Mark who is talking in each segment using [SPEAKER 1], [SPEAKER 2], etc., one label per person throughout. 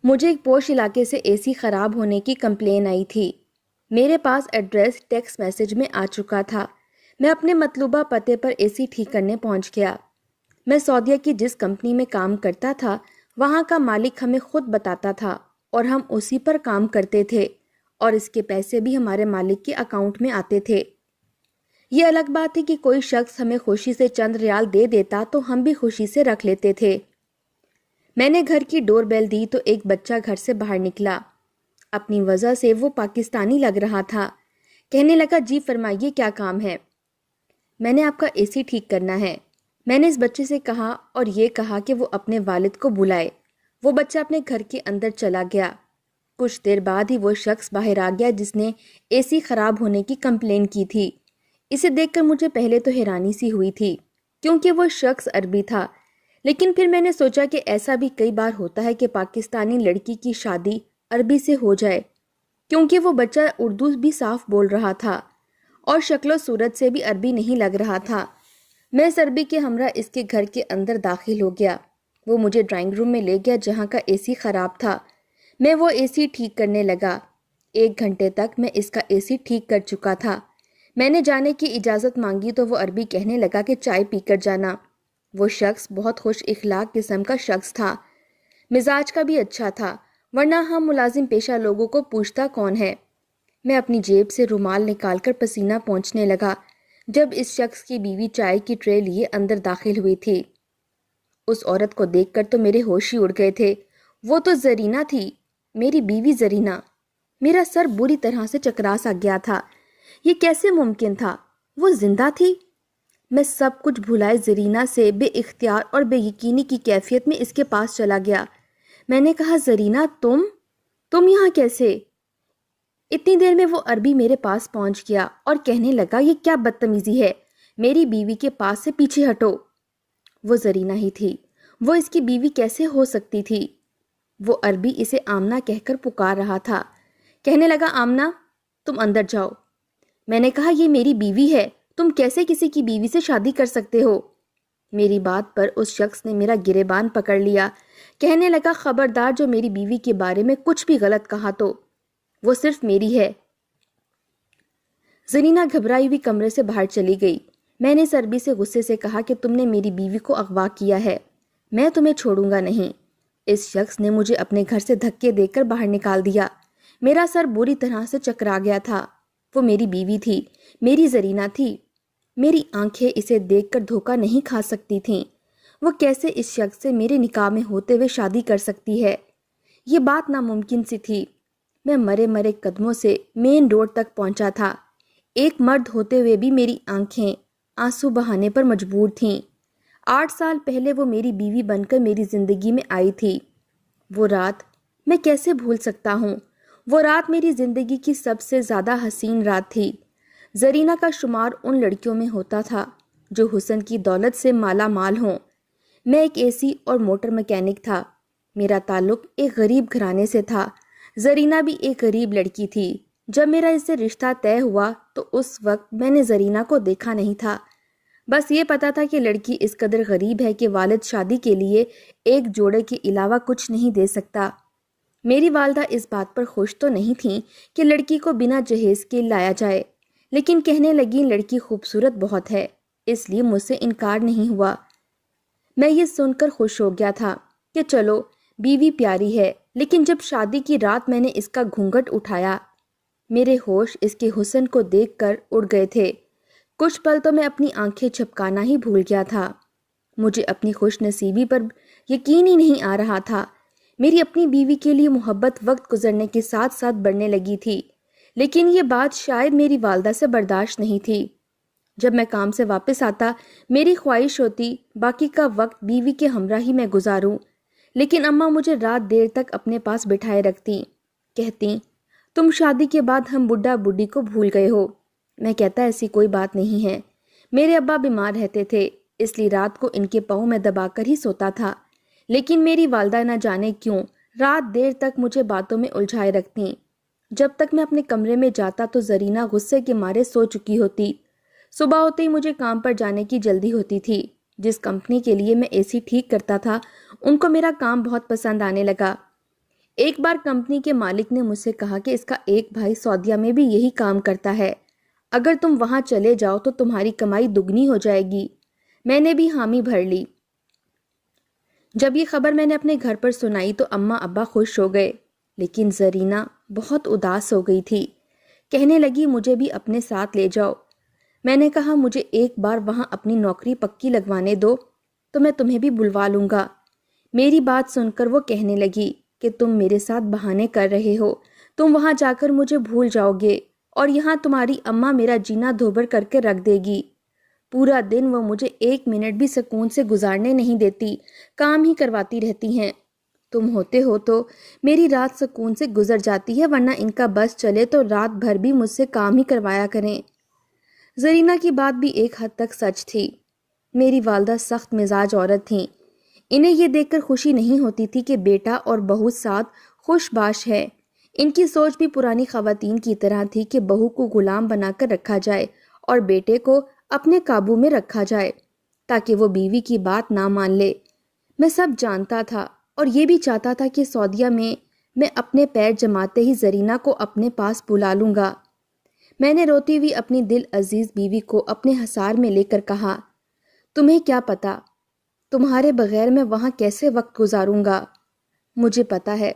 [SPEAKER 1] مجھے ایک پوش علاقے سے اے سی خراب ہونے کی کمپلین آئی تھی۔ میرے پاس ایڈریس ٹیکسٹ میسج میں آ چکا تھا۔ میں اپنے مطلوبہ پتے پر اے سی ٹھیک کرنے پہنچ گیا۔ میں سعودیہ کی جس کمپنی میں کام کرتا تھا وہاں کا مالک ہمیں خود بتاتا تھا اور ہم اسی پر کام کرتے تھے، اور اس کے پیسے بھی ہمارے مالک کے اکاؤنٹ میں آتے تھے۔ یہ الگ بات تھی کہ کوئی شخص ہمیں خوشی سے چند ریال دے دیتا تو ہم بھی خوشی سے رکھ لیتے تھے۔ میں نے گھر کی ڈور بیل دی تو ایک بچہ گھر سے باہر نکلا۔ اپنی وجہ سے وہ پاکستانی لگ رہا تھا۔ کہنے لگا، جی فرمائیے کیا کام ہے؟ میں نے آپ کا اے سی ٹھیک کرنا ہے، میں نے اس بچے سے کہا، اور یہ کہا کہ وہ اپنے والد کو بلائے۔ وہ بچہ اپنے گھر کے اندر چلا گیا۔ کچھ دیر بعد ہی وہ شخص باہر آ گیا جس نے اے سی خراب ہونے کی کمپلین کی تھی۔ اسے دیکھ کر مجھے پہلے تو حیرانی سی ہوئی تھی کیونکہ وہ شخص عربی تھا، لیکن پھر میں نے سوچا کہ ایسا بھی کئی بار ہوتا ہے کہ پاکستانی لڑکی کی شادی عربی سے ہو جائے، کیونکہ وہ بچہ اردو بھی صاف بول رہا تھا اور شکل و صورت سے بھی عربی نہیں لگ رہا تھا۔ میں اس عربی کے ہمراہ اس کے گھر کے اندر داخل ہو گیا۔ وہ مجھے ڈرائنگ روم میں لے گیا جہاں کا اے سی خراب تھا۔ میں وہ اے سی ٹھیک کرنے لگا۔ 1 گھنٹے تک میں اس کا اے سی ٹھیک کر چکا تھا۔ میں نے جانے کی اجازت مانگی تو وہ عربی کہنے لگا کہ چائے پی کر جانا۔ وہ شخص بہت خوش اخلاق قسم کا شخص تھا، مزاج کا بھی اچھا تھا، ورنہ ہم ملازم پیشہ لوگوں کو پوچھتا کون ہے۔ میں اپنی جیب سے رومال نکال کر پسینہ پونچھنے لگا جب اس شخص کی بیوی چائے کی ٹرے لیے اندر داخل ہوئی تھی۔ اس عورت کو دیکھ کر تو میرے ہوش ہی اڑ گئے تھے۔ وہ تو زرینہ تھی، میری بیوی زرینہ۔ میرا سر بری طرح سے چکرا سا گیا تھا۔ یہ کیسے ممکن تھا؟ وہ زندہ تھی؟ میں سب کچھ بھلائے زرینہ سے بے اختیار اور بے یقینی کی کیفیت میں اس کے پاس چلا گیا۔ میں نے کہا، زرینہ تم یہاں کیسے؟ اتنی دیر میں وہ عربی میرے پاس پہنچ گیا اور کہنے لگا، یہ کیا بدتمیزی ہے، میری بیوی کے پاس سے پیچھے ہٹو۔ وہ زرینہ ہی تھی، وہ اس کی بیوی کیسے ہو سکتی تھی؟ وہ عربی اسے آمنہ کہہ کر پکار رہا تھا۔ کہنے لگا، آمنہ تم اندر جاؤ۔ میں نے کہا، یہ میری بیوی ہے، تم کیسے کسی کی بیوی سے شادی کر سکتے ہو؟ میری بات پر اس شخص نے میرا گریبان پکڑ لیا۔ کہنے لگا، خبردار جو میری بیوی کے بارے میں کچھ بھی غلط کہا تو وہ صرف میری ہے۔ زرینہ گھبرائی ہوئی کمرے سے باہر چلی گئی۔ میں نے اس عربی سے غصے سے کہا کہ تم نے میری بیوی کو اغوا کیا ہے، میں تمہیں چھوڑوں گا نہیں۔ اس شخص نے مجھے اپنے گھر سے دھکے دے کر باہر نکال دیا۔ میرا سر بری طرح سے چکرا گیا تھا۔ وہ میری بیوی تھی، میری زرینہ تھی۔ میری آنکھیں اسے دیکھ کر دھوکہ نہیں کھا سکتی تھیں۔ وہ کیسے اس شخص سے میرے نکاح میں ہوتے ہوئے شادی کر سکتی ہے؟ یہ بات ناممکن سی تھی۔ میں مرے مرے قدموں سے مین روڈ تک پہنچا تھا۔ ایک مرد ہوتے ہوئے بھی میری آنکھیں آنسو بہانے پر مجبور تھیں۔ 8 سال پہلے وہ میری بیوی بن کر میری زندگی میں آئی تھی۔ وہ رات میں کیسے بھول سکتا ہوں؟ وہ رات میری زندگی کی سب سے زیادہ حسین رات تھی۔ زرینہ کا شمار ان لڑکیوں میں ہوتا تھا جو حسن کی دولت سے مالا مال ہوں۔ میں ایک اے سی اور موٹر مکینک تھا۔ میرا تعلق ایک غریب گھرانے سے تھا۔ زرینہ بھی ایک غریب لڑکی تھی۔ جب میرا اس سے رشتہ طے ہوا تو اس وقت میں نے زرینہ کو دیکھا نہیں تھا، بس یہ پتا تھا کہ لڑکی اس قدر غریب ہے کہ والد شادی کے لیے ایک جوڑے کے علاوہ کچھ نہیں دے سکتا۔ میری والدہ اس بات پر خوش تو نہیں تھیں کہ لڑکی کو بنا جہیز کے لایا جائے، لیکن کہنے لگیں لڑکی خوبصورت بہت ہے، اس لیے مجھ سے انکار نہیں ہوا۔ میں یہ سن کر خوش ہو گیا تھا کہ چلو بیوی پیاری ہے، لیکن جب شادی کی رات میں نے اس کا گھونگھٹ اٹھایا، میرے ہوش اس کے حسن کو دیکھ کر اڑ گئے تھے۔ کچھ پل تو میں اپنی آنکھیں جھپکانا ہی بھول گیا تھا۔ مجھے اپنی خوش نصیبی پر یقین ہی نہیں آ رہا تھا۔ میری اپنی بیوی کے لیے محبت وقت گزرنے کے ساتھ ساتھ بڑھنے لگی تھی، لیکن یہ بات شاید میری والدہ سے برداشت نہیں تھی۔ جب میں کام سے واپس آتا، میری خواہش ہوتی باقی کا وقت بیوی کے ہمراہ ہی میں گزاروں، لیکن اماں مجھے رات دیر تک اپنے پاس بٹھائے رکھتی، کہتی، تم شادی کے بعد ہم بڈھا بڈھی کو بھول گئے ہو۔ میں کہتا، ایسی کوئی بات نہیں ہے، میرے ابا بیمار رہتے تھے، اس لیے رات کو ان کے پاؤں میں دبا کر ہی سوتا تھا، لیکن میری والدہ نہ جانے کیوں رات دیر تک مجھے باتوں میں الجھائے رکھتی۔ جب تک میں اپنے کمرے میں جاتا تو زرینہ غصے کے مارے سو چکی ہوتی۔ صبح ہوتے ہی مجھے کام پر جانے کی جلدی ہوتی تھی۔ جس کمپنی کے لیے میں اے سی ٹھیک کرتا تھا ان کو میرا کام بہت پسند آنے لگا۔ ایک بار کمپنی کے مالک نے مجھ سے کہا کہ اس کا ایک بھائی سعودیہ میں بھی یہی کام کرتا ہے، اگر تم وہاں چلے جاؤ تو تمہاری کمائی دگنی ہو جائے گی۔ میں نے بھی حامی بھر لی۔ جب یہ خبر میں نے اپنے گھر پر سنائی تو اماں ابا خوش ہو گئے، لیکن زرینہ بہت اداس ہو گئی تھی۔ کہنے لگی مجھے بھی اپنے ساتھ لے جاؤ۔ میں نے کہا مجھے ایک بار وہاں اپنی نوکری پکی لگوانے دو تو میں تمہیں بھی بلوا لوں گا۔ میری بات سن کر وہ کہنے لگی کہ تم میرے ساتھ بہانے کر رہے ہو، تم وہاں جا کر مجھے بھول جاؤ گے اور یہاں تمہاری اماں میرا جینا دھوبر کر کے رکھ دے گی۔ پورا دن وہ مجھے ایک منٹ بھی سکون سے گزارنے نہیں دیتی، کام ہی کرواتی رہتی ہیں۔ تم ہوتے ہو تو میری رات سکون سے گزر جاتی ہے، ورنہ ان کا بس چلے تو رات بھر بھی مجھ سے کام ہی کروایا کریں۔ زرینہ کی بات بھی ایک حد تک سچ تھی۔ میری والدہ سخت مزاج عورت تھیں۔ انہیں یہ دیکھ کر خوشی نہیں ہوتی تھی کہ بیٹا اور بہو ساتھ خوش باش ہے۔ ان کی سوچ بھی پرانی خواتین کی طرح تھی کہ بہو کو غلام بنا کر رکھا جائے اور بیٹے کو اپنے قابو میں رکھا جائے تاکہ وہ بیوی کی بات نہ مان لے۔ میں سب جانتا تھا اور یہ بھی چاہتا تھا کہ سعودیہ میں اپنے پیر جماتے ہی زرینہ کو اپنے پاس بلا لوں گا۔ میں نے روتی ہوئی اپنی دل عزیز بیوی کو اپنے حصار میں لے کر کہا، تمہیں کیا پتا تمہارے بغیر میں وہاں کیسے وقت گزاروں گا؟ مجھے پتا ہے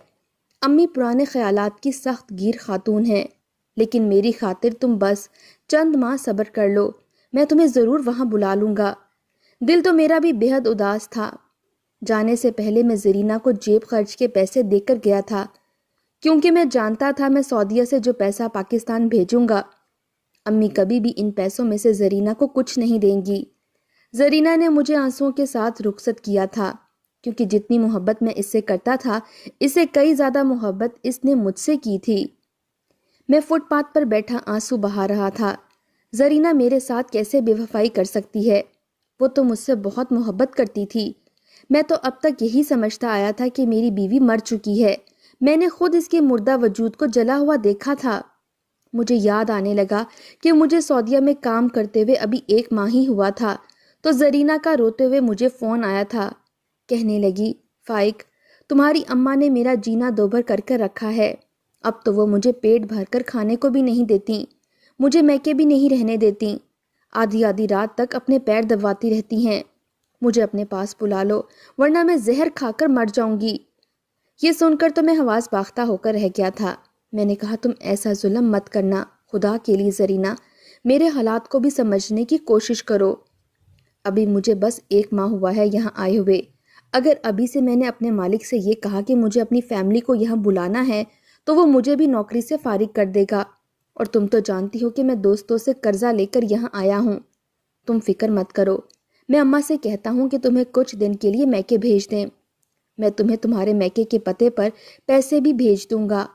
[SPEAKER 1] امی پرانے خیالات کی سخت گیر خاتون ہیں، لیکن میری خاطر تم بس چند ماہ صبر کر لو، میں تمہیں ضرور وہاں بلا لوں گا۔ دل تو میرا بھی بے حد اداس تھا۔ جانے سے پہلے میں زرینہ کو جیب خرچ کے پیسے دے کر گیا تھا، کیونکہ میں جانتا تھا میں سعودیہ سے جو پیسہ پاکستان بھیجوں گا امی کبھی بھی ان پیسوں میں سے زرینہ کو کچھ نہیں دیں گی۔ زرینہ نے مجھے آنسوؤں کے ساتھ رخصت کیا تھا، کیونکہ جتنی محبت میں اس سے کرتا تھا اس سے کئی زیادہ محبت اس نے مجھ سے کی تھی۔ میں فٹ پاتھ پر بیٹھا آنسو بہا رہا تھا۔ زرینہ میرے ساتھ کیسے بے وفائی کر سکتی ہے؟ وہ تو مجھ سے بہت محبت کرتی تھی۔ میں تو اب تک یہی سمجھتا آیا تھا کہ میری بیوی مر چکی ہے۔ میں نے خود اس کے مردہ وجود کو جلا ہوا دیکھا تھا۔ مجھے یاد آنے لگا کہ مجھے سعودیہ میں کام کرتے ہوئے ابھی 1 ماہ ہی ہوا تھا تو زرینہ کا روتے ہوئے مجھے فون آیا تھا۔ کہنے لگی، فائق، تمہاری اماں نے میرا جینا دوبھر کر کے رکھا ہے، اب تو وہ مجھے پیٹ بھر کر کھانے کو بھی نہیں دیتی، مجھے میکے بھی نہیں رہنے دیتی، آدھی آدھی رات تک اپنے پیر دباتی رہتی ہیں۔ مجھے اپنے پاس بلا لو ورنہ میں زہر کھا کر مر جاؤں گی۔ یہ سن کر تو میں حواس باختہ ہو کر رہ گیا تھا۔ میں نے کہا تم ایسا ظلم مت کرنا، خدا کے لیے زرینہ میرے حالات کو بھی سمجھنے کی کوشش کرو۔ ابھی مجھے بس 1 ماہ ہوا ہے یہاں آئے ہوئے، اگر ابھی سے میں نے اپنے مالک سے یہ کہا کہ مجھے اپنی فیملی کو یہاں بلانا ہے تو وہ مجھے بھی نوکری سے فارغ کر دے گا، اور تم تو جانتی ہو کہ میں دوستوں سے قرضہ لے کر یہاں آیا ہوں۔ تم فکر مت کرو، میں اماں سے کہتا ہوں کہ تمہیں کچھ دن کے لیے میکے بھیج دیں، میں تمہیں تمہارے میکے کے پتے پر پیسے بھی بھیج دوں گا،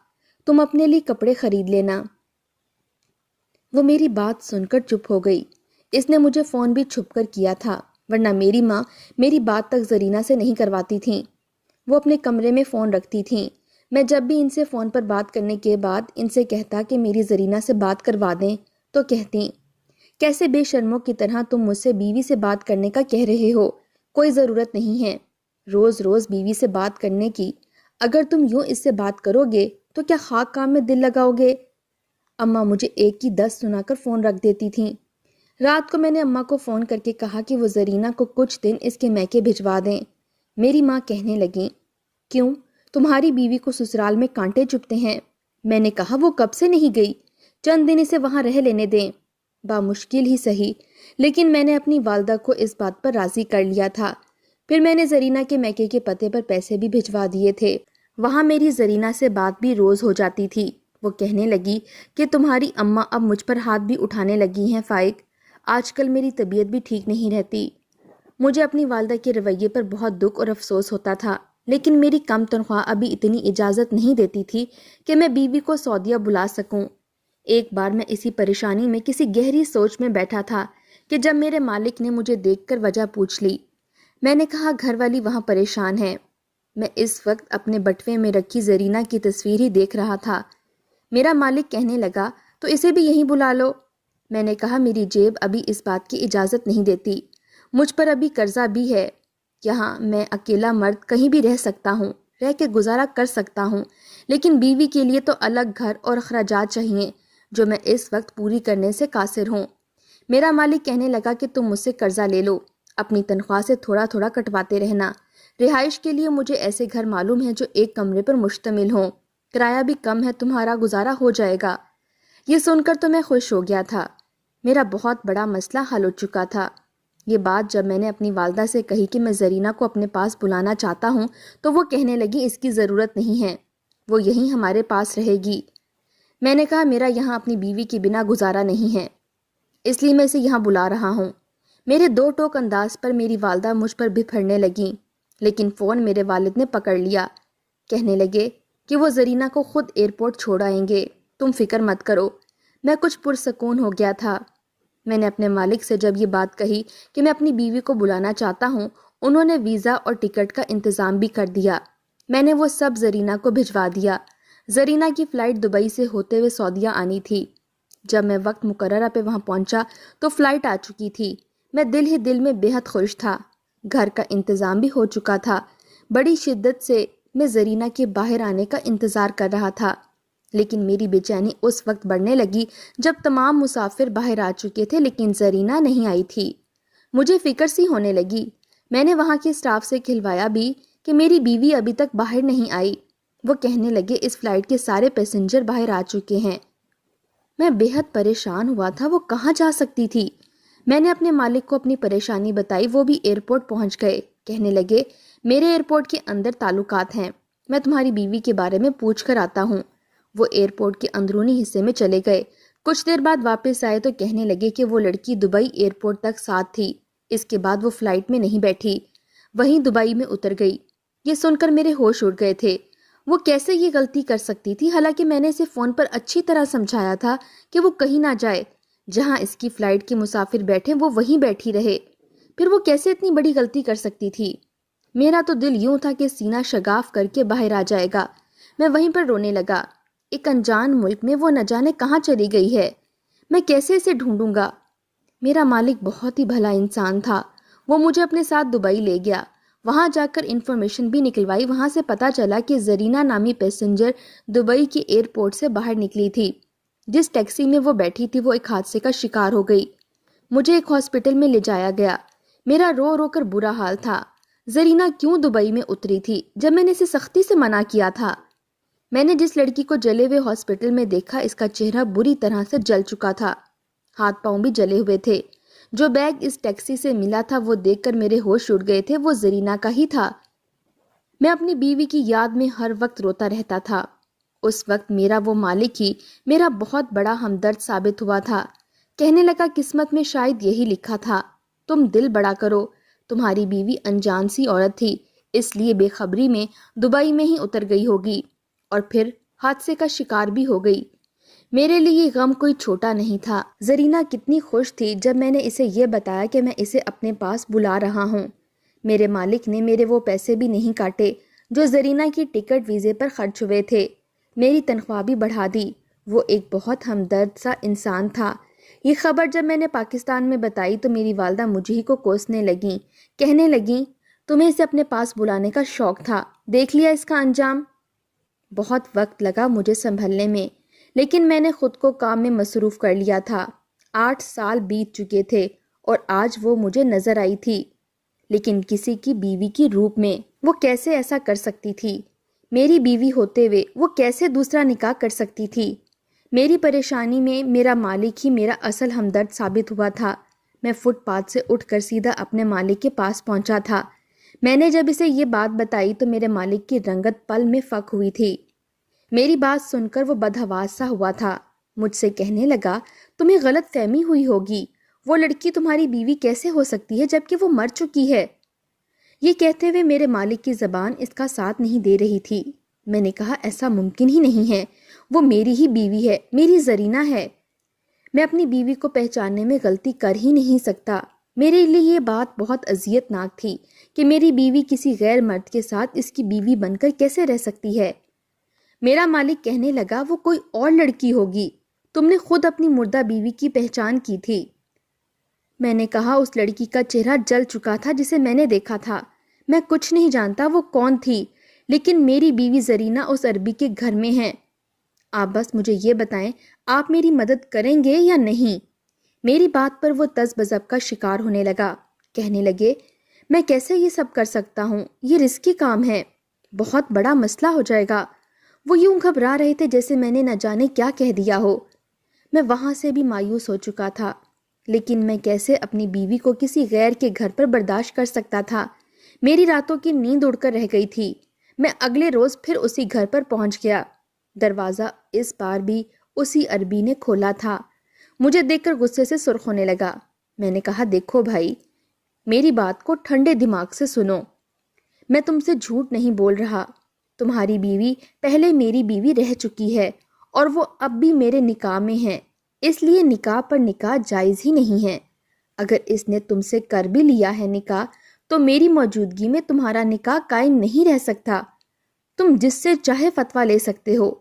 [SPEAKER 1] تم اپنے لیے کپڑے خرید لینا۔ وہ میری بات سن کر چپ ہو گئی۔ اس نے مجھے فون بھی چھپ کر کیا تھا، ورنہ میری ماں میری بات تک زرینہ سے نہیں کرواتی تھیں۔ وہ اپنے کمرے میں فون رکھتی تھیں۔ میں جب بھی ان سے فون پر بات کرنے کے بعد ان سے کہتا کہ میری زرینہ سے بات کروا دیں تو کہتی، کیسے بے شرموں کی طرح تم مجھ سے بیوی سے بات کرنے کا کہہ رہے ہو، کوئی ضرورت نہیں ہے روز روز بیوی سے بات کرنے کی، اگر تم یوں اس سے بات کرو گے تو کیا خاک کام میں دل لگاؤ گے؟ اماں مجھے 1 کی 10 سنا کر فون رکھ دیتی تھیں۔ رات کو میں نے اماں کو فون کر کے کہا کہ وہ زرینہ کو کچھ دن اس کے میکے بھجوا دیں۔ میری ماں کہنے لگیں، کیوں تمہاری بیوی کو سسرال میں کانٹے چبھتے ہیں؟ میں نے کہا وہ کب سے نہیں گئی، چند دن اسے وہاں رہ لینے دیں، بامشکل ہی صحیح، لیکن میں نے اپنی والدہ کو اس بات پر راضی کر لیا تھا۔ پھر میں نے زرینہ کے میکے کے پتے پر پیسے بھی بھجوا دیے تھے۔ وہاں میری زرینہ سے بات بھی روز ہو جاتی تھی۔ وہ کہنے لگی کہ تمہاری اماں اب مجھ پر ہاتھ بھی اٹھانے لگی ہیں فائق، آج کل میری طبیعت بھی ٹھیک نہیں رہتی۔ مجھے اپنی والدہ کے رویے پر بہت دکھ اور افسوس ہوتا تھا، لیکن میری کم تنخواہ ابھی اتنی اجازت نہیں دیتی تھی کہ میں بیوی کو سعودیہ بلا سکوں۔ ایک بار میں اسی پریشانی میں کسی گہری سوچ میں بیٹھا تھا کہ جب میرے مالک نے مجھے دیکھ کر وجہ پوچھ لی۔ میں نے کہا گھر والی وہاں پریشان ہے۔ میں اس وقت اپنے بٹوے میں رکھی زرینہ کی تصویر ہی دیکھ رہا تھا۔ میرا مالک کہنے لگا، تو اسے بھی یہیں بلا لو۔ میں نے کہا میری جیب ابھی اس بات کی اجازت نہیں دیتی، مجھ پر ابھی قرضہ بھی ہے، یہاں میں اکیلا مرد کہیں بھی رہ سکتا ہوں، رہ کے گزارا کر سکتا ہوں، لیکن بیوی کے لیے تو الگ گھر اور اخراجات چاہیے جو میں اس وقت پوری کرنے سے قاصر ہوں۔ میرا مالک کہنے لگا کہ تم مجھ سے قرضہ لے لو، اپنی تنخواہ سے تھوڑا تھوڑا کٹواتے رہنا۔ رہائش کے لیے مجھے ایسے گھر معلوم ہیں جو ایک کمرے پر مشتمل ہوں، کرایہ بھی کم ہے، تمہارا گزارا ہو جائے گا۔ یہ سن کر تو میں خوش ہو گیا تھا، میرا بہت بڑا مسئلہ حل ہو چکا تھا۔ یہ بات جب میں نے اپنی والدہ سے کہی کہ میں زرینہ کو اپنے پاس بلانا چاہتا ہوں تو وہ کہنے لگی اس کی ضرورت نہیں ہے، وہ یہیں ہمارے پاس رہے گی۔ میں نے کہا میرا یہاں اپنی بیوی کے بنا گزارا نہیں ہے، اس لیے میں اسے یہاں بلا رہا ہوں۔ میرے دو ٹوک انداز پر میری والدہ مجھ پر بپھرنے لگیں، لیکن فون میرے والد نے پکڑ لیا۔ کہنے لگے کہ وہ زرینہ کو خود ایئرپورٹ چھوڑ آئیں گے، تم فکر مت کرو۔ میں کچھ پرسکون ہو گیا تھا۔ میں نے اپنے مالک سے جب یہ بات کہی کہ میں اپنی بیوی کو بلانا چاہتا ہوں، انہوں نے ویزا اور ٹکٹ کا انتظام بھی کر دیا۔ میں نے وہ سب زرینہ کو بھجوا دیا۔ زرینہ کی فلائٹ دبئی سے ہوتے ہوئے سعودیہ آنی تھی۔ جب میں وقت مقررہ پہ وہاں پہنچا تو فلائٹ آ چکی تھی۔ میں دل ہی دل میں بے حد خوش تھا، گھر کا انتظام بھی ہو چکا تھا۔ بڑی شدت سے میں زرینہ کے باہر آنے کا انتظار کر رہا تھا، لیکن میری بے چینی اس وقت بڑھنے لگی جب تمام مسافر باہر آ چکے تھے لیکن زرینہ نہیں آئی تھی۔ مجھے فکر سی ہونے لگی۔ میں نے وہاں کے اسٹاف سے کھلوایا بھی کہ میری بیوی ابھی تک باہر نہیں آئی۔ وہ کہنے لگے اس فلائٹ کے سارے پیسنجر باہر آ چکے ہیں۔ میں بے حد پریشان ہوا تھا، وہ کہاں جا سکتی تھی؟ میں نے اپنے مالک کو اپنی پریشانی بتائی، وہ بھی ایئرپورٹ پہنچ گئے۔ کہنے لگے میرے ایئرپورٹ کے اندر تعلقات ہیں، میں تمہاری بیوی کے بارے میں پوچھ کر آتا ہوں۔ وہ ایئرپورٹ کے اندرونی حصے میں چلے گئے۔ کچھ دیر بعد واپس آئے تو کہنے لگے کہ وہ لڑکی دبئی ایئرپورٹ تک ساتھ تھی، اس کے بعد وہ فلائٹ میں نہیں بیٹھی، وہیں دبئی میں اتر گئی۔ یہ سن کر میرے ہوش اڑ گئے تھے۔ وہ کیسے یہ غلطی کر سکتی تھی، حالانکہ میں نے اسے فون پر اچھی طرح سمجھایا تھا کہ وہ کہیں نہ جائے، جہاں اس کی فلائٹ کے مسافر بیٹھے وہ وہیں بیٹھی رہے۔ پھر وہ کیسے اتنی بڑی غلطی کر سکتی تھی؟ میرا تو دل یوں تھا کہ سینہ شگاف کر کے باہر آ جائے گا۔ میں وہیں پر رونے لگا۔ ایک انجان ملک میں وہ نہ جانے کہاں چلی گئی ہے، میں کیسے اسے ڈھونڈوں گا؟ میرا مالک بہت ہی بھلا انسان تھا، وہ مجھے اپنے ساتھ دبئی لے گیا۔ وہاں جا کر انفارمیشن بھی نکلوائی۔ وہاں سے پتا چلا کہ زرینہ نامی پیسنجر دبئی کے ایئرپورٹ سے باہر نکلی تھی۔ جس ٹیکسی میں وہ بیٹھی تھی وہ ایک حادثے کا شکار ہو گئی۔ مجھے ایک ہاسپٹل میں لے جایا گیا۔ میرا رو رو کر برا حال تھا۔ زرینہ کیوں دبئی میں اتری تھی جب میں نے اسے سختی سے منع کیا تھا؟ میں نے جس لڑکی کو جلے ہوئے ہاسپٹل میں دیکھا، اس کا چہرہ بری طرح سے جل چکا تھا، ہاتھ پاؤں بھی جلے ہوئے تھے۔ جو بیگ اس ٹیکسی سے ملا تھا وہ دیکھ کر میرے ہوش اڑ گئے تھے، وہ زرینہ کا ہی تھا۔ میں اپنی بیوی کی یاد میں ہر وقت روتا رہتا تھا۔ اس وقت میرا وہ مالک ہی میرا بہت بڑا ہمدرد ثابت ہوا تھا۔ کہنے لگا قسمت میں شاید یہی لکھا تھا، تم دل بڑا کرو، تمہاری بیوی انجان سی عورت تھی، اس لیے بے خبری میں دبئی میں ہی اتر گئی ہوگی اور پھر حادثے کا شکار بھی ہو گئی۔ میرے لیے یہ غم کوئی چھوٹا نہیں تھا۔ زرینہ کتنی خوش تھی جب میں نے اسے یہ بتایا کہ میں اسے اپنے پاس بلا رہا ہوں۔ میرے مالک نے میرے وہ پیسے بھی نہیں کاٹے جو زرینہ کی ٹکٹ ویزے پر خرچ ہوئے تھے، میری تنخواہ بھی بڑھا دی۔ وہ ایک بہت ہمدرد سا انسان تھا۔ یہ خبر جب میں نے پاکستان میں بتائی تو میری والدہ مجھے ہی کو کوسنے لگیں، کہنے لگیں تمہیں اسے اپنے پاس بلانے کا شوق تھا، دیکھ لیا اس کا انجام۔ بہت وقت لگا مجھے سنبھلنے میں، لیکن میں نے خود کو کام میں مصروف کر لیا تھا۔ 8 سال بیت چکے تھے اور آج وہ مجھے نظر آئی تھی، لیکن کسی کی بیوی کی روپ میں۔ وہ کیسے ایسا کر سکتی تھی؟ میری بیوی ہوتے ہوئے وہ کیسے دوسرا نکاح کر سکتی تھی؟ میری پریشانی میں میرا مالک ہی میرا اصل ہمدرد ثابت ہوا تھا۔ میں فٹ پاتھ سے اٹھ کر سیدھا اپنے مالک کے پاس پہنچا تھا۔ میں نے جب اسے یہ بات بتائی تو میرے مالک کی رنگت پل میں فک ہوئی تھی۔ میری بات سن کر وہ بدحواس سا ہوا تھا، مجھ سے کہنے لگا تمہیں غلط فہمی ہوئی ہوگی، وہ لڑکی تمہاری بیوی کیسے ہو سکتی ہے جبکہ وہ مر چکی ہے؟ یہ کہتے ہوئے میرے مالک کی زبان اس کا ساتھ نہیں دے رہی تھی۔ میں نے کہا ایسا ممکن ہی نہیں ہے، وہ میری ہی بیوی ہے، میری زرینہ ہے۔ میں اپنی بیوی کو پہچاننے میں غلطی کر ہی نہیں سکتا۔ میرے لیے یہ بات بہت اذیت ناک تھی کہ میری بیوی کسی غیر مرد کے ساتھ اس کی بیوی بن کر کیسے رہ سکتی ہے۔ میرا مالک کہنے لگا وہ کوئی اور لڑکی ہوگی، تم نے خود اپنی مردہ بیوی کی پہچان کی تھی۔ میں نے کہا اس لڑکی کا چہرہ جل چکا تھا جسے میں نے دیکھا تھا، میں کچھ نہیں جانتا وہ کون تھی، لیکن میری بیوی زرینہ اس عربی کے گھر میں ہے۔ آپ بس مجھے یہ بتائیں، آپ میری مدد کریں گے یا نہیں؟ میری بات پر وہ تذ بذب کا شکار ہونے لگا۔ کہنے لگے، میں کیسے یہ سب کر سکتا ہوں؟ یہ رسکی کام ہے، بہت بڑا مسئلہ ہو جائے گا۔ وہ یوں گھبرا رہے تھے جیسے میں نے نہ جانے کیا کہہ دیا ہو۔ میں وہاں سے بھی مایوس ہو چکا تھا، لیکن میں کیسے اپنی بیوی کو کسی غیر کے گھر پر برداشت کر سکتا تھا؟ میری راتوں کی نیند اڑ کر رہ گئی تھی۔ میں اگلے روز پھر اسی گھر پر پہنچ گیا۔ دروازہ اس بار بھی اسی عربی نے کھولا تھا۔ مجھے دیکھ کر غصے سے سرخ ہونے لگا۔ میں نے کہا، دیکھو بھائی، میری بات کو ٹھنڈے دماغ سے سنو۔ میں تم سے جھوٹ نہیں بول رہا۔ تمہاری بیوی پہلے میری بیوی رہ چکی ہے اور وہ اب بھی میرے نکاح میں ہے، اس لیے نکاح پر نکاح جائز ہی نہیں ہے۔ اگر اس نے تم سے کر بھی لیا ہے نکاح تو میری موجودگی میں تمہارا نکاح قائم نہیں رہ سکتا۔ تم جس سے چاہے فتویٰ لے سکتے ہو۔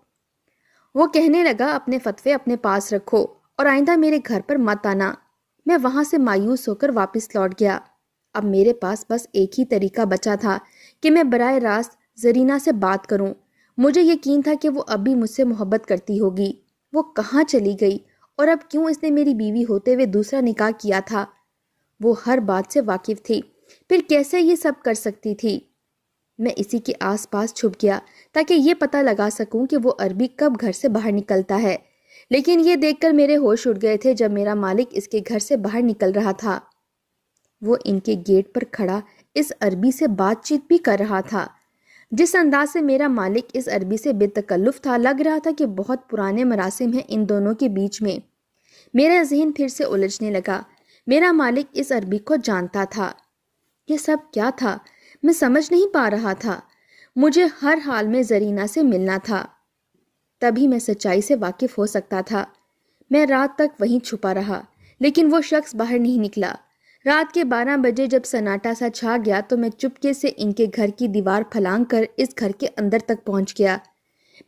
[SPEAKER 1] وہ کہنے لگا، اپنے فتوے اپنے پاس رکھو اور آئندہ میرے گھر پر مت آنا۔ میں وہاں سے مایوس ہو کر واپس لوٹ گیا۔ اب میرے پاس بس ایک ہی طریقہ بچا تھا کہ میں براہ راست زرینہ سے بات کروں۔ مجھے یقین تھا کہ وہ اب بھی مجھ سے محبت کرتی ہوگی۔ وہ کہاں چلی گئی اور اب کیوں اس نے میری بیوی ہوتے ہوئے دوسرا نکاح کیا تھا؟ وہ ہر بات سے واقف تھی، پھر کیسے یہ سب کر سکتی تھی؟ میں اسی کے آس پاس چھپ گیا تاکہ یہ پتہ لگا سکوں کہ وہ عربی کب گھر سے باہر نکلتا ہے، لیکن یہ دیکھ کر میرے ہوش اڑ گئے تھے جب میرا مالک اس کے گھر سے باہر نکل رہا تھا۔ وہ ان کے گیٹ پر کھڑا اس عربی سے بات چیت بھی کر رہا تھا۔ جس انداز سے میرا مالک اس عربی سے بے تکلف تھا، لگ رہا تھا کہ بہت پرانے مراسم ہیں ان دونوں کے بیچ میں۔ میرا ذہن پھر سے الجھنے لگا۔ میرا مالک اس عربی کو جانتا تھا۔ یہ سب کیا تھا؟ میں سمجھ نہیں پا رہا تھا۔ مجھے ہر حال میں زرینہ سے ملنا تھا، تبھی میں سچائی سے واقف ہو سکتا تھا۔ میں رات تک وہیں چھپا رہا، لیکن وہ شخص باہر نہیں نکلا۔ رات کے 12 بجے جب سناٹا سا چھا گیا تو میں چپکے سے ان کے گھر کی دیوار پھلانگ کر اس گھر کے اندر تک پہنچ گیا۔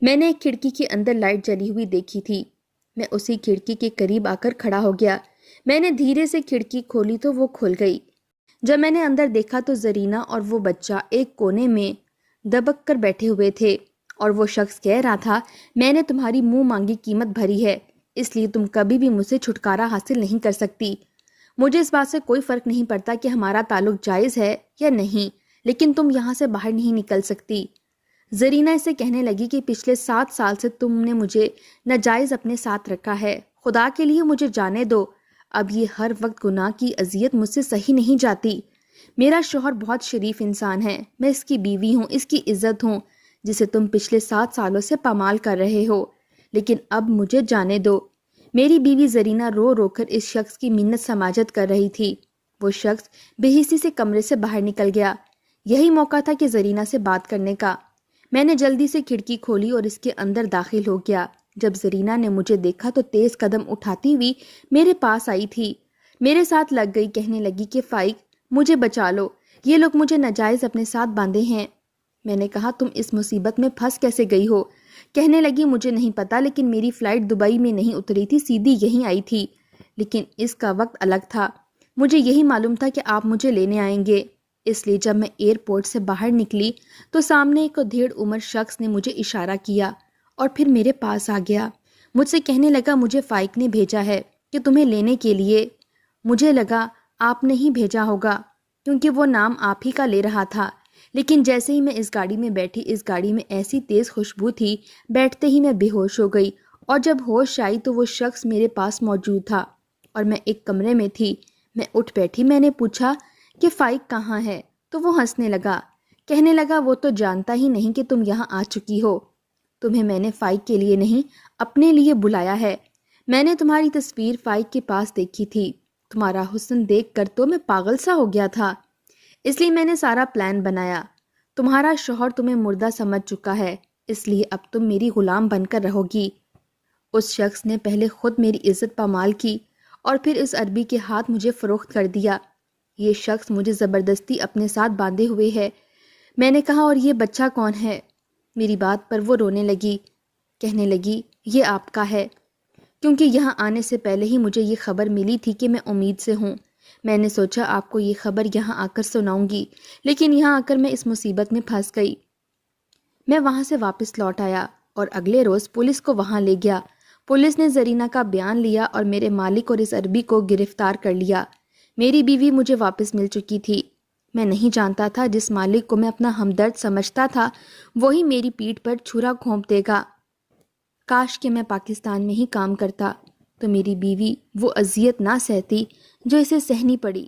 [SPEAKER 1] میں نے ایک کھڑکی کے اندر لائٹ جلی ہوئی دیکھی تھی۔ میں اسی کھڑکی کے قریب آ کر کھڑا ہو گیا۔ میں نے دھیرے سے کھڑکی کھولی تو وہ کھل گئی۔ جب میں نے اندر دیکھا تو زرینہ اور وہ بچہ ایک کونے میں دبک کر بیٹھے ہوئے تھے، اور وہ شخص کہہ رہا تھا، میں نے تمہاری منہ مانگی قیمت بھری ہے، اس لیے تم کبھی بھی مجھ سے چھٹکارا حاصل نہیں کر سکتی۔ مجھے اس بات سے کوئی فرق نہیں پڑتا کہ ہمارا تعلق جائز ہے یا نہیں، لیکن تم یہاں سے باہر نہیں نکل سکتی۔ زرینہ اسے کہنے لگی کہ پچھلے 7 سال سے تم نے مجھے ناجائز اپنے ساتھ رکھا ہے، خدا کے لیے مجھے جانے دو۔ اب یہ ہر وقت گناہ کی اذیت مجھ سے صحیح نہیں جاتی۔ میرا شوہر بہت شریف انسان ہے، میں اس کی بیوی ہوں، اس کی عزت ہوں، جسے تم پچھلے 7 سالوں سے پامال کر رہے ہو، لیکن اب مجھے جانے دو۔ میری بیوی زرینہ رو رو کر اس شخص کی منت سماجت کر رہی تھی۔ وہ شخص بے حسی سے کمرے سے باہر نکل گیا۔ یہی موقع تھا کہ زرینہ سے بات کرنے کا۔ میں نے جلدی سے کھڑکی کھولی اور اس کے اندر داخل ہو گیا۔ جب زرینہ نے مجھے دیکھا تو تیز قدم اٹھاتی ہوئی میرے پاس آئی تھی، میرے ساتھ لگ گئی، کہنے لگی کہ فائق، مجھے بچا لو، یہ لوگ مجھے ناجائز اپنے ساتھ باندھے ہیں۔ میں نے کہا، تم اس مصیبت میں پھنس کیسے گئی ہو؟ کہنے لگی، مجھے نہیں پتا، لیکن میری فلائٹ دبئی میں نہیں اتری تھی، سیدھی یہیں آئی تھی، لیکن اس کا وقت الگ تھا۔ مجھے یہی معلوم تھا کہ آپ مجھے لینے آئیں گے، اس لیے جب میں ایئرپورٹ سے باہر نکلی تو سامنے ایک ادھیڑ عمر شخص نے مجھے اشارہ کیا اور پھر میرے پاس آ گیا۔ مجھ سے کہنے لگا، مجھے فائق نے بھیجا ہے کہ تمہیں لینے کے لیے۔ مجھے لگا آپ نے ہی بھیجا ہوگا، کیونکہ وہ نام آپ ہی کا لے رہا تھا، لیکن جیسے ہی میں اس گاڑی میں بیٹھی، اس گاڑی میں ایسی تیز خوشبو تھی، بیٹھتے ہی میں بے ہوش ہو گئی، اور جب ہوش آئی تو وہ شخص میرے پاس موجود تھا اور میں ایک کمرے میں تھی۔ میں اٹھ بیٹھی، میں نے پوچھا کہ فائق کہاں ہے؟ تو وہ ہنسنے لگا، کہنے لگا، وہ تو جانتا ہی نہیں کہ تم یہاں آ چکی ہو، تمہیں میں نے فائق کے لیے نہیں اپنے لیے بلایا ہے۔ میں نے تمہاری تصویر فائق کے پاس دیکھی تھی، تمہارا حسن دیکھ کر تو میں پاگل سا ہو گیا تھا، اس لیے میں نے سارا پلان بنایا۔ تمہارا شوہر تمہیں مردہ سمجھ چکا ہے، اس لیے اب تم میری غلام بن کر رہو گی۔ اس شخص نے پہلے خود میری عزت پامال کی اور پھر اس عربی کے ہاتھ مجھے فروخت کر دیا۔ یہ شخص مجھے زبردستی اپنے ساتھ باندھے ہوئے ہے۔ میں نے کہا، اور یہ بچہ کون ہے؟ میری بات پر وہ رونے لگی، کہنے لگی، یہ آپ کا ہے، کیونکہ یہاں آنے سے پہلے ہی مجھے یہ خبر ملی تھی کہ میں امید سے ہوں۔ میں نے سوچا آپ کو یہ خبر یہاں آ کر سناؤں گی، لیکن یہاں آ کر میں اس مصیبت میں پھنس گئی۔ میں وہاں سے واپس لوٹ آیا اور اگلے روز پولیس کو وہاں لے گیا۔ پولیس نے زرینہ کا بیان لیا اور میرے مالک اور اس عربی کو گرفتار کر لیا۔ میری بیوی مجھے واپس مل چکی تھی۔ میں نہیں جانتا تھا جس مالک کو میں اپنا ہمدرد سمجھتا تھا وہی میری پیٹھ پر چھرا گھونپ دے گا۔ کاش کہ میں پاکستان میں ہی کام کرتا تو میری بیوی وہ اذیت نہ سہتی جو اسے سہنی پڑی۔